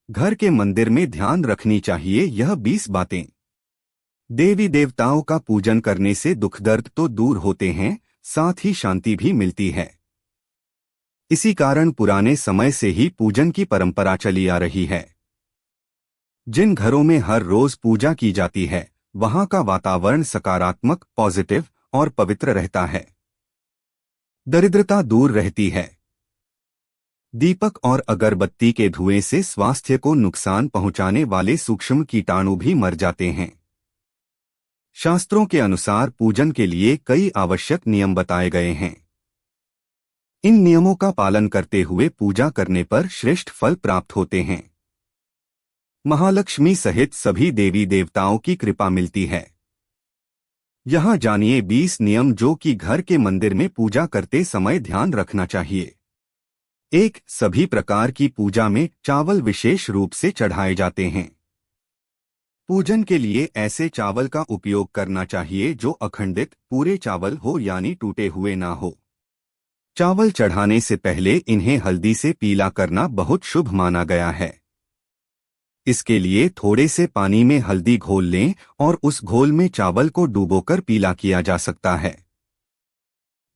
घर के मंदिर में ध्यान रखनी चाहिए यह 20 बातें। देवी देवताओं का पूजन करने से दुख दर्द तो दूर होते हैं, साथ ही शांति भी मिलती है। इसी कारण पुराने समय से ही पूजन की परंपरा चली आ रही है। जिन घरों में हर रोज पूजा की जाती है, वहां का वातावरण सकारात्मक, पॉजिटिव और पवित्र रहता है। दरिद्रता दूर रहती है। दीपक और अगरबत्ती के धुएं से स्वास्थ्य को नुकसान पहुंचाने वाले सूक्ष्म कीटाणु भी मर जाते हैं। शास्त्रों के अनुसार पूजन के लिए कई आवश्यक नियम बताए गए हैं। इन नियमों का पालन करते हुए पूजा करने पर श्रेष्ठ फल प्राप्त होते हैं। महालक्ष्मी सहित सभी देवी देवताओं की कृपा मिलती है। यहाँ जानिए 20 नियम जो कि घर के मंदिर में पूजा करते समय ध्यान रखना चाहिए। 1. सभी प्रकार की पूजा में चावल विशेष रूप से चढ़ाए जाते हैं। पूजन के लिए ऐसे चावल का उपयोग करना चाहिए जो अखंडित पूरे चावल हो यानी टूटे हुए ना हो। चावल चढ़ाने से पहले इन्हें हल्दी से पीला करना बहुत शुभ माना गया है। इसके लिए थोड़े से पानी में हल्दी घोल लें और उस घोल में चावल को डुबोकर पीला किया जा सकता है।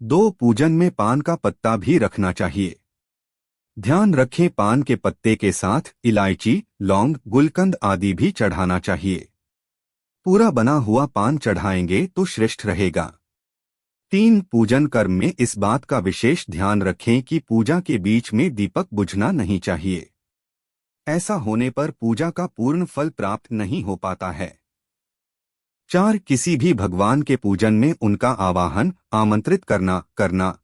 2. पूजन में पान का पत्ता भी रखना चाहिए। ध्यान रखें पान के पत्ते के साथ इलायची, लौंग, गुलकंद आदि भी चढ़ाना चाहिए। पूरा बना हुआ पान चढ़ाएंगे तो श्रेष्ठ रहेगा। 3. पूजन कर्म में इस बात का विशेष ध्यान रखें कि पूजा के बीच में दीपक बुझना नहीं चाहिए। ऐसा होने पर पूजा का पूर्ण फल प्राप्त नहीं हो पाता है। 4. किसी भी भगवान के पूजन में उनका आवाहन, आमंत्रित करना,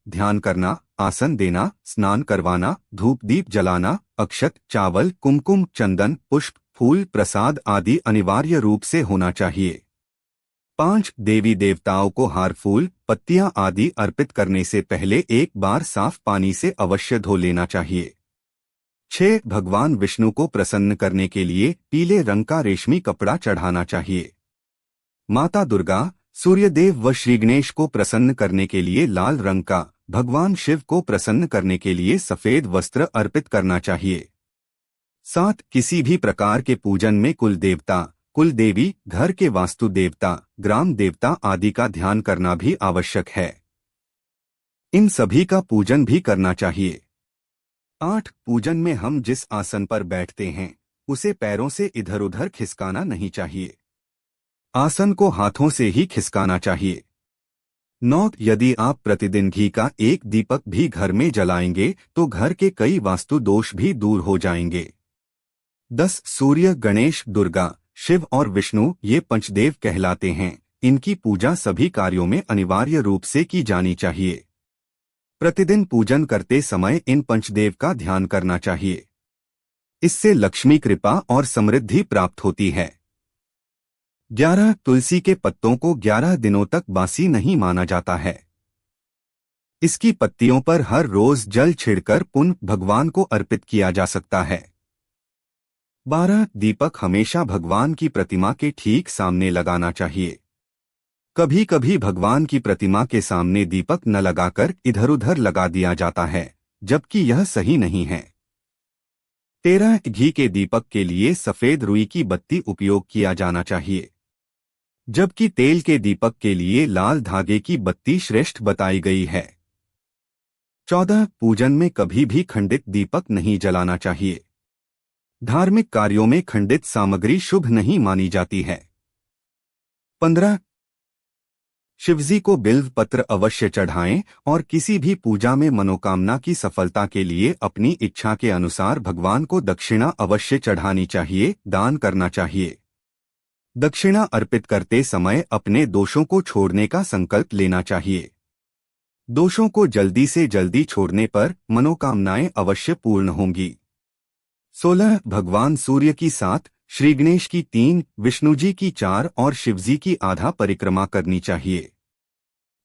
ध्यान करना, आसन देना, स्नान करवाना, धूप दीप जलाना, अक्षत, चावल, कुमकुम, चंदन, पुष्प, फूल, प्रसाद आदि अनिवार्य रूप से होना चाहिए। 5. देवी देवताओं को हार, फूल, पत्तियां आदि अर्पित करने से पहले एक बार साफ पानी से अवश्य धो लेना चाहिए। 6. भगवान विष्णु को प्रसन्न करने के लिए पीले रंग का रेशमी कपड़ा चढ़ाना चाहिए। माता दुर्गा, सूर्यदेव व श्री गणेश को प्रसन्न करने के लिए लाल रंग का, भगवान शिव को प्रसन्न करने के लिए सफेद वस्त्र अर्पित करना चाहिए। 7. किसी भी प्रकार के पूजन में कुल देवता, कुल देवी, घर के वास्तु देवता, ग्राम देवता आदि का ध्यान करना भी आवश्यक है। इन सभी का पूजन भी करना चाहिए। 8. पूजन में हम जिस आसन पर बैठते हैं उसे पैरों से इधर उधर खिसकाना नहीं चाहिए। आसन को हाथों से ही खिसकाना चाहिए। 9. यदि आप प्रतिदिन घी का एक दीपक भी घर में जलाएंगे तो घर के कई वास्तु दोष भी दूर हो जाएंगे। 10. सूर्य, गणेश, दुर्गा, शिव और विष्णु ये पंचदेव कहलाते हैं। इनकी पूजा सभी कार्यों में अनिवार्य रूप से की जानी चाहिए। प्रतिदिन पूजन करते समय इन पंचदेव का ध्यान करना चाहिए। इससे लक्ष्मी कृपा और समृद्धि प्राप्त होती है। 11. तुलसी के पत्तों को 11 दिनों तक बासी नहीं माना जाता है। इसकी पत्तियों पर हर रोज जल छिड़कर पुनः भगवान को अर्पित किया जा सकता है। 12. दीपक हमेशा भगवान की प्रतिमा के ठीक सामने लगाना चाहिए। कभी कभी भगवान की प्रतिमा के सामने दीपक न लगाकर इधर उधर लगा दिया जाता है, जबकि यह सही नहीं है। 13. घी के दीपक के लिए सफेद रुई की बत्ती उपयोग किया जाना चाहिए, जबकि तेल के दीपक के लिए लाल धागे की बत्ती श्रेष्ठ बताई गई है। 14. पूजन में कभी भी खंडित दीपक नहीं जलाना चाहिए। धार्मिक कार्यों में खंडित सामग्री शुभ नहीं मानी जाती है। 15. शिवजी को बिल्व पत्र अवश्य चढ़ाएं और किसी भी पूजा में मनोकामना की सफलता के लिए अपनी इच्छा के अनुसार भगवान को दक्षिणा अवश्य चढ़ानी चाहिए, दान करना चाहिए। दक्षिणा अर्पित करते समय अपने दोषों को छोड़ने का संकल्प लेना चाहिए। दोषों को जल्दी से जल्दी छोड़ने पर मनोकामनाएं अवश्य पूर्ण होंगी। 16. भगवान सूर्य की 7, श्री गणेश की 3, विष्णुजी की 4 और शिवजी की आधा परिक्रमा करनी चाहिए।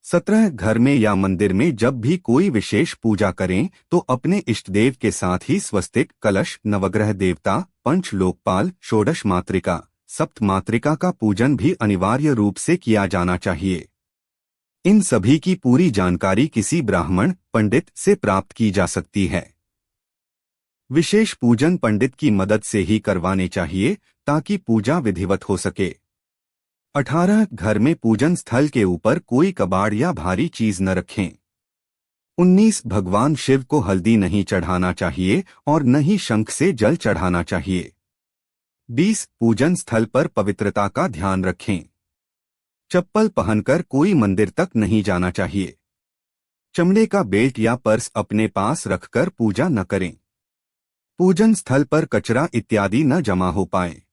17. घर में या मंदिर में जब भी कोई विशेष पूजा करें तो अपने इष्टदेव के साथ ही स्वस्तिक, कलश, नवग्रह देवता, पंच लोकपाल, षोडश मातृका, सप्त मातृका का पूजन भी अनिवार्य रूप से किया जाना चाहिए। इन सभी की पूरी जानकारी किसी ब्राह्मण पंडित से प्राप्त की जा सकती है। विशेष पूजन पंडित की मदद से ही करवाने चाहिए ताकि पूजा विधिवत हो सके। 18 घर में पूजन स्थल के ऊपर कोई कबाड़ या भारी चीज न रखें। 19 भगवान शिव को हल्दी नहीं चढ़ाना चाहिए और न ही शंख से जल चढ़ाना चाहिए। 20 पूजन स्थल पर पवित्रता का ध्यान रखें। चप्पल पहनकर कोई मंदिर तक नहीं जाना चाहिए। चमड़े का बेल्ट या पर्स अपने पास रखकर पूजा न करें। पूजन स्थल पर कचरा इत्यादि न जमा हो पाए।